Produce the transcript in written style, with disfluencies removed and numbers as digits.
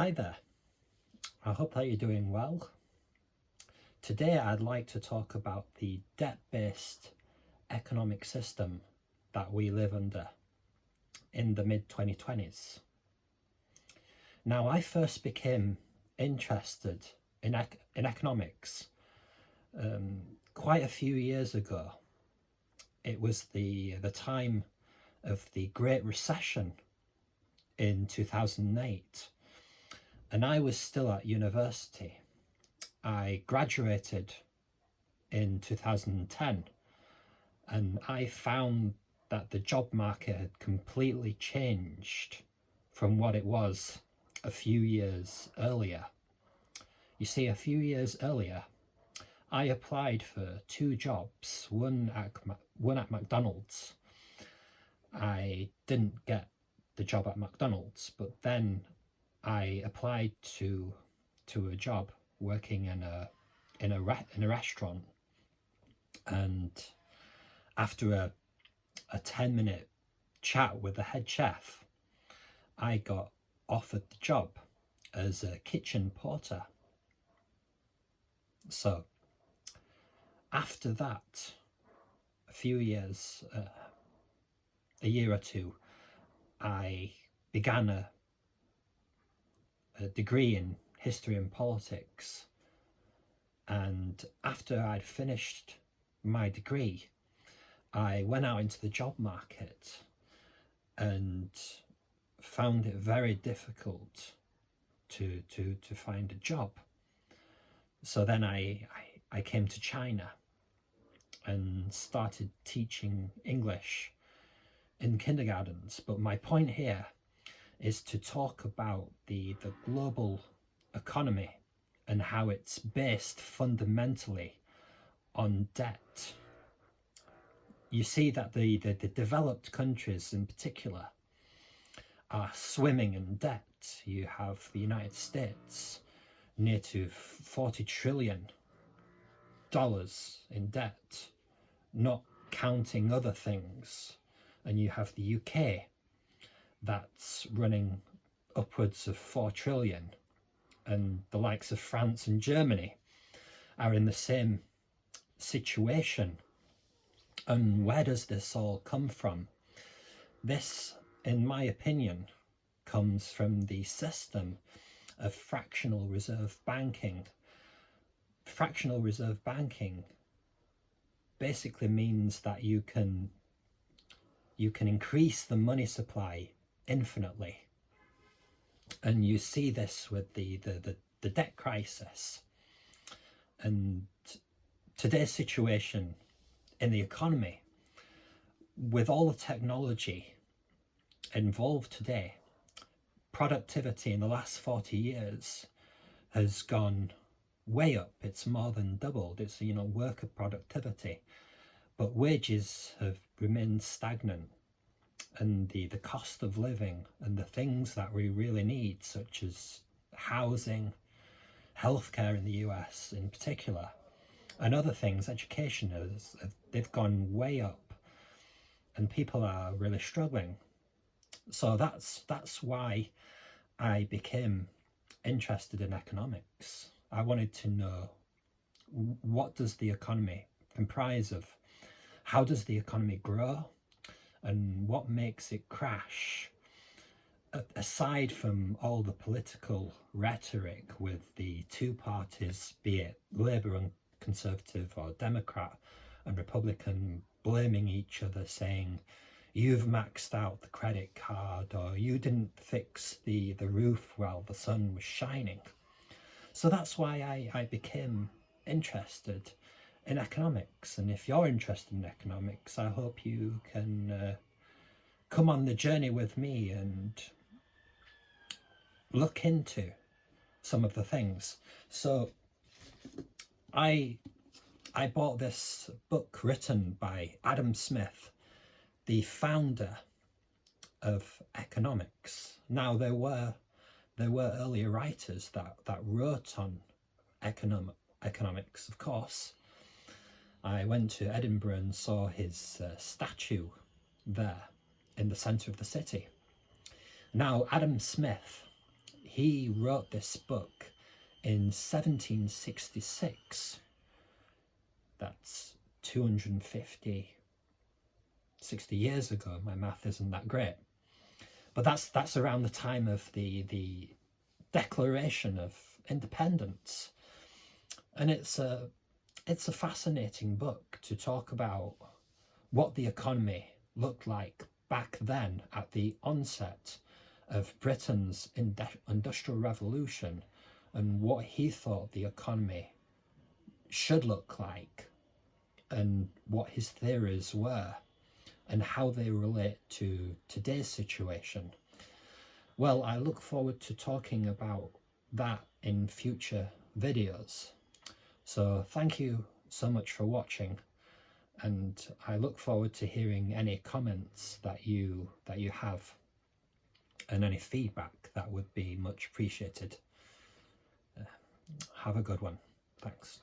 Hi there, I hope that you're doing well. Today I'd like to talk about the debt-based economic system that we live under in the mid-2020s. Now, I first became interested in economics quite a few years ago. It was the time of the Great Recession in 2008. And I was still at university. I graduated in 2010, and I found that the job market had completely changed from what it was a few years earlier. You see, a few years earlier, I applied for two jobs, one at McDonald's. I didn't get the job at McDonald's, but then I applied to a job working in a restaurant, and after a 10-minute chat with the head chef, I got offered the job as a kitchen porter. So after that, a few years, a year or two, I began a degree in history and politics, and after I'd finished my degree, I went out into the job market and found it very difficult to find a job. So then I came to China and started teaching English in kindergartens. But my point here is to talk about the global economy and how it's based fundamentally on debt. You see that the developed countries in particular are swimming in debt. You have the United States near to $40 trillion in debt, not counting other things. And you have the UK that's running upwards of 4 trillion, and the likes of France and Germany are in the same situation. And where does this all come from? This, in my opinion, comes from the system of fractional reserve banking. Fractional reserve banking basically means that you can increase the money supply infinitely. And you see this with the debt crisis. And today's situation in the economy, with all the technology involved today, productivity in the last 40 years has gone way up. It's more than doubled. It's, worker productivity. But wages have remained stagnant, and the cost of living and the things that we really need, such as housing, healthcare in the US in particular, and other things, education, they've gone way up, and people are really struggling. So that's why I became interested in economics. I wanted to know, what does the economy comprise of? How does the economy grow? And what makes it crash? Aside from all the political rhetoric with the two parties, be it Labour and Conservative or Democrat and Republican, blaming each other, saying, you've maxed out the credit card, or you didn't fix the roof while the sun was shining. So that's why I became interested in economics. And if you're interested in economics, I hope you can come on the journey with me and look into some of the things. So I bought this book written by Adam Smith, the founder of economics. Now, there were earlier writers that wrote on economics, of course. I went to Edinburgh and saw his statue there in the centre of the city. Now, Adam Smith, he wrote this book in 1766. That's 60 years ago. My math isn't that great, but that's around the time of the Declaration of Independence, and it's a fascinating book to talk about what the economy looked like back then at the onset of Britain's Industrial Revolution, and what he thought the economy should look like, and what his theories were, and how they relate to today's situation. Well, I look forward to talking about that in future videos. So thank you so much for watching, and I look forward to hearing any comments that you have, and any feedback. That would be much appreciated. Have a good one. Thanks.